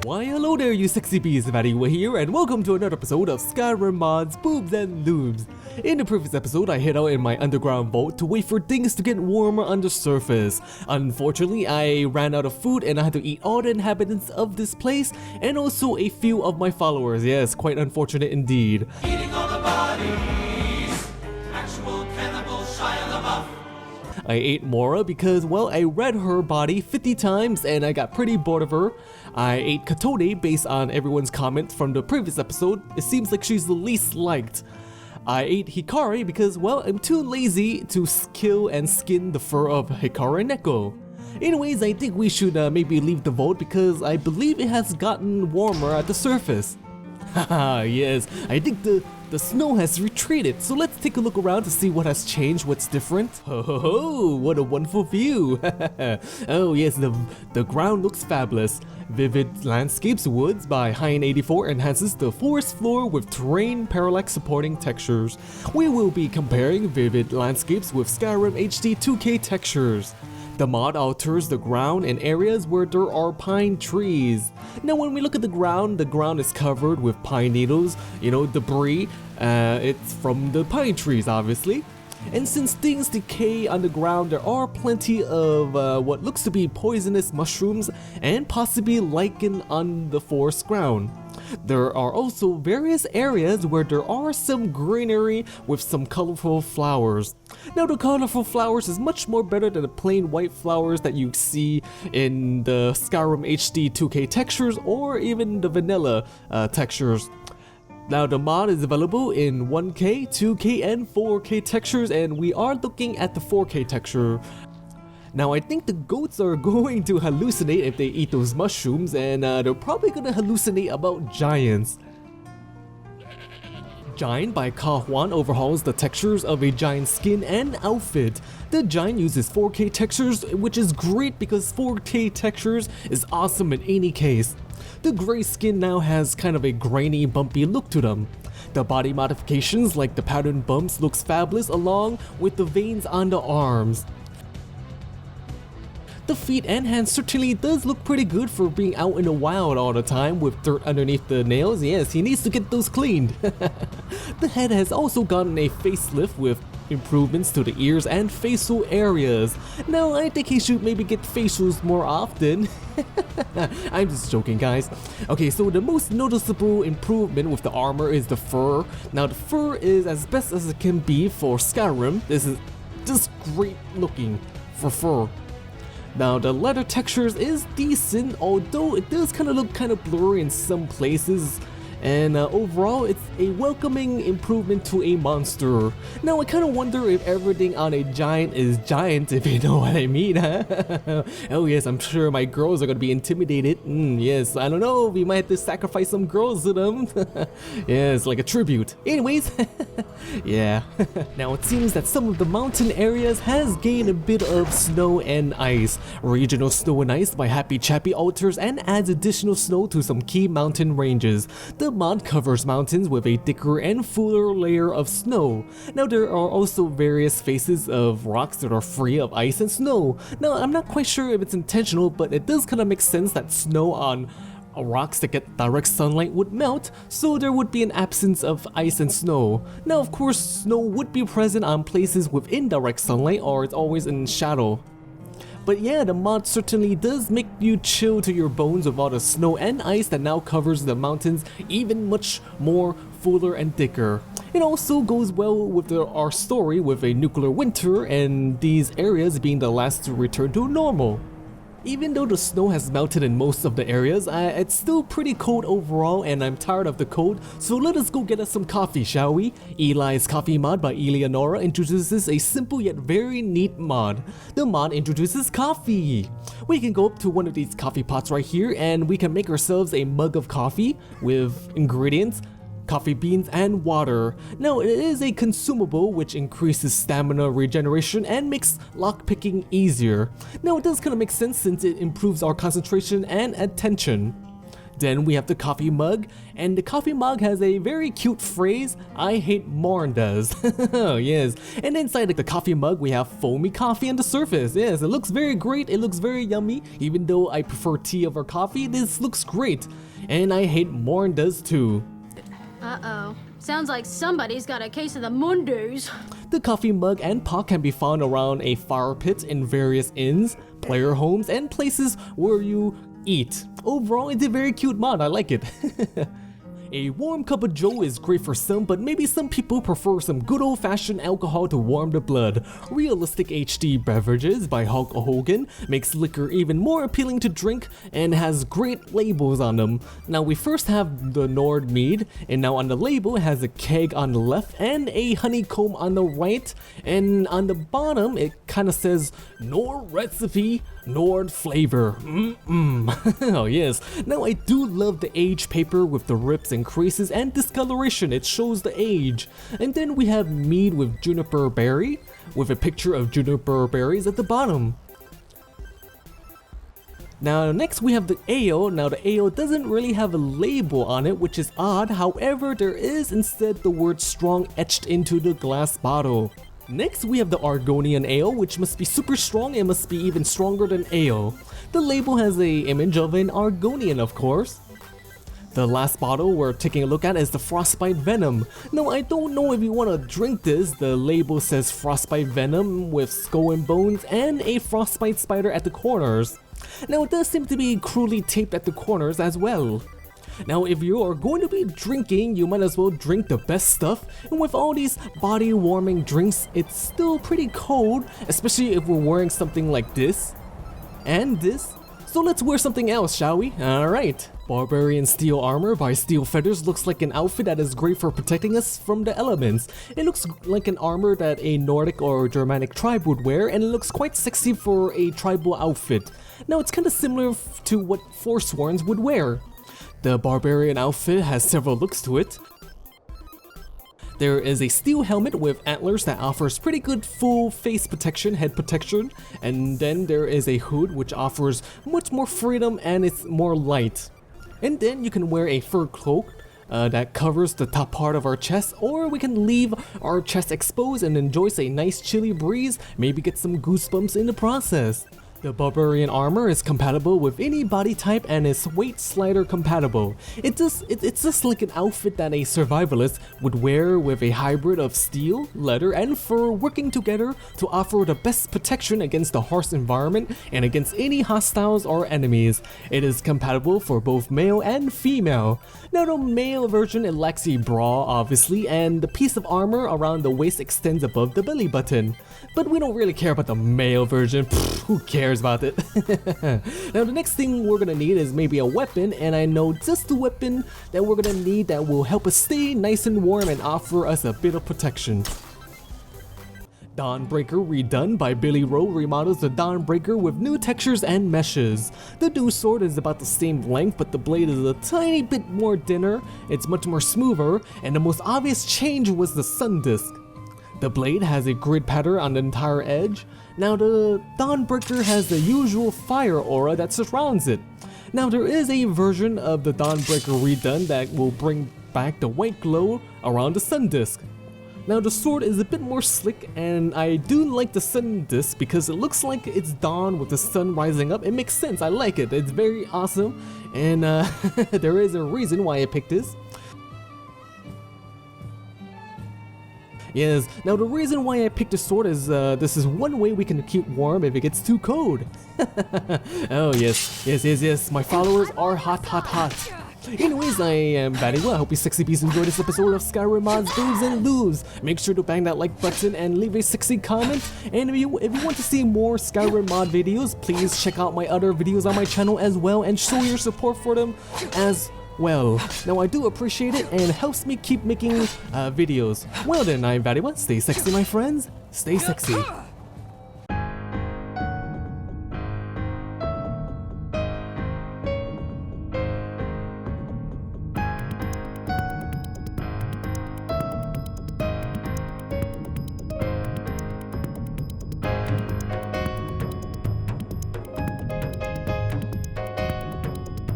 Why hello there you sexy bees, VatiWah here, and welcome to another episode of Skyrim mods, Boobs and Lubes. In the previous episode, I hid out in my underground vault to wait for things to get warmer on the surface. Unfortunately, I ran out of food and I had to eat all the inhabitants of this place and also a few of my followers. Yes, quite unfortunate indeed. Eating all the bodies, actual cannibal Shia LaBeouf. I ate Mora because, well, I read her body 50 times and I got pretty bored of her. I ate Katone based on everyone's comments from the previous episode. It seems like she's the least liked. I ate Hikari because, well, I'm too lazy to kill and skin the fur of Hikari Neko. Anyways, I think we should maybe leave the vault because I believe it has gotten warmer at the surface. Haha, yes, I think the snow has retreated, so let's take a look around to see what has changed, what's different. Ho ho ho, what a wonderful view. Oh yes, the ground looks fabulous. Vivid Landscapes Woods by Hein84 enhances the forest floor with terrain parallax supporting textures. We will be comparing Vivid Landscapes with Skyrim HD 2K textures. The mod alters the ground in areas where there are pine trees. Now when we look at the ground is covered with pine needles, you know, debris. It's from the pine trees obviously. And since things decay on the ground, there are plenty of what looks to be poisonous mushrooms and possibly lichen on the forest ground. There are also various areas where there are some greenery with some colorful flowers. Now the colorful flowers is much more better than the plain white flowers that you see in the Skyrim HD 2K textures or even the vanilla textures. Now the mod is available in 1K, 2K and 4K textures, and we are looking at the 4K texture. Now I think the goats are going to hallucinate if they eat those mushrooms, and they're probably gonna hallucinate about giants. Giant by Kahuan overhauls the textures of a giant skin and outfit. The giant uses 4K textures, which is great because 4K textures is awesome in any case. The gray skin now has kind of a grainy, bumpy look to them. The body modifications like the pattern bumps looks fabulous along with the veins on the arms. The feet and hands certainly does look pretty good for being out in the wild all the time with dirt underneath the nails. Yes, he needs to get those cleaned. The head has also gotten a facelift with improvements to the ears and facial areas. Now I think he should maybe get facials more often. I'm just joking guys. Okay, so the most noticeable improvement with the armor is the fur. Now the fur is as best as it can be for Skyrim. This is just great looking for fur. Now the leather textures is decent, although it does kind of look kind of blurry in some places. And overall, it's a welcoming improvement to a monster. Now I kind of wonder if everything on a giant is giant, if you know what I mean. Oh yes, I'm sure my girls are gonna be intimidated. Yes, I don't know, we might have to sacrifice some girls to them. Yes, like a tribute. Anyways, yeah. Now it seems that some of the mountain areas has gained a bit of snow and ice. Regional Snow and Ice by Happy Chappy alters and adds additional snow to some key mountain ranges. The mod covers mountains with a thicker and fuller layer of snow. Now there are also various faces of rocks that are free of ice and snow. Now I'm not quite sure if it's intentional, but it does kind of make sense that snow on rocks that get direct sunlight would melt, so there would be an absence of ice and snow. Now of course snow would be present on places with indirect sunlight or it's always in shadow. But yeah, the mod certainly does make you chill to your bones with all the snow and ice that now covers the mountains even much more fuller and thicker. It also goes well with our story with a nuclear winter and these areas being the last to return to normal. Even though the snow has melted in most of the areas, it's still pretty cold overall and I'm tired of the cold, so let us go get us some coffee, shall we? Eli's Coffee mod by Eleonora introduces a simple yet very neat mod. The mod introduces coffee! We can go up to one of these coffee pots right here and we can make ourselves a mug of coffee with ingredients, coffee beans and water. Now it is a consumable which increases stamina regeneration and makes lockpicking easier. Now it does kind of make sense since it improves our concentration and attention. Then we have the coffee mug, and the coffee mug has a very cute phrase, "I hate morn does." Oh yes, and inside the coffee mug we have foamy coffee on the surface. Yes, it looks very great, it looks very yummy. Even though I prefer tea over coffee, this looks great. And I hate morn does too. Uh-oh. Sounds like somebody's got a case of the Mondays. The coffee mug and pot can be found around a fire pit in various inns, player homes, and places where you eat. Overall, it's a very cute mod, I like it. A warm cup of joe is great for some, but maybe some people prefer some good old-fashioned alcohol to warm the blood. Realistic HD Beverages by Hulk Hogan makes liquor even more appealing to drink and has great labels on them. Now we first have the Nord Mead, and now on the label it has a keg on the left and a honeycomb on the right, and on the bottom it kind of says Nord Recipe, Nord Flavor. Oh yes. Now I do love the age paper with the rips and creases and discoloration, it shows the age. And then we have mead with juniper berry, with a picture of juniper berries at the bottom. Now next we have the ale. Now the ale doesn't really have a label on it, which is odd. However, there is instead the word strong etched into the glass bottle. Next we have the Argonian ale, which must be super strong and must be even stronger than ale. The label has a image of an Argonian, of course. The last bottle we're taking a look at is the Frostbite Venom. Now I don't know if you want to drink this. The label says Frostbite Venom with skull and bones and a frostbite spider at the corners. Now it does seem to be cruelly taped at the corners as well. Now if you are going to be drinking, you might as well drink the best stuff, and with all these body warming drinks, it's still pretty cold, especially if we're wearing something like this and this. So let's wear something else, shall we? Alright. Barbarian Steel Armor by Steel Feathers looks like an outfit that is great for protecting us from the elements. It looks like an armor that a Nordic or Germanic tribe would wear, and it looks quite sexy for a tribal outfit. Now it's kind of similar to what Forsworns would wear. The Barbarian outfit has several looks to it. There is a steel helmet with antlers that offers pretty good full face protection, head protection, and then there is a hood which offers much more freedom and it's more light. And then you can wear a fur cloak that covers the top part of our chest, or we can leave our chest exposed and enjoy a nice chilly breeze, maybe get some goosebumps in the process. The Barbarian armor is compatible with any body type and is weight slider compatible. It's just like an outfit that a survivalist would wear with a hybrid of steel, leather, and fur working together to offer the best protection against the harsh environment and against any hostiles or enemies. It is compatible for both male and female. Now the male version, it lacks a bra obviously, and the piece of armor around the waist extends above the belly button. But we don't really care about the male version. Pfft, who cares about it? Now the next thing we're gonna need is maybe a weapon, and I know just the weapon that we're gonna need that will help us stay nice and warm and offer us a bit of protection. Dawnbreaker Redone by Billy Rowe remodels the Dawnbreaker with new textures and meshes. The new sword is about the same length, but the blade is a tiny bit more thinner, it's much more smoother, and the most obvious change was the sun disk. The blade has a grid pattern on the entire edge. Now the Dawnbreaker has the usual fire aura that surrounds it. Now there is a version of the Dawnbreaker Redone that will bring back the white glow around the sun disk. Now the sword is a bit more slick, and I do like the sun disk because it looks like it's dawn with the sun rising up. It makes sense, I like it, it's very awesome, and there is a reason why I picked this. Yes, now the reason why I picked the sword is this is one way we can keep warm if it gets too cold. Oh yes, my followers are hot. Anyways, I am VatiWah. I hope you sexy bees enjoyed this episode of Skyrim mods, Boobs and Lubes. Make sure to bang that like button and leave a sexy comment. And if you want to see more Skyrim mod videos, please check out my other videos on my channel as well and show your support for them as well. Now I do appreciate it and helps me keep making videos. Well then, I'm VatiWah. Stay sexy, my friends. Stay sexy.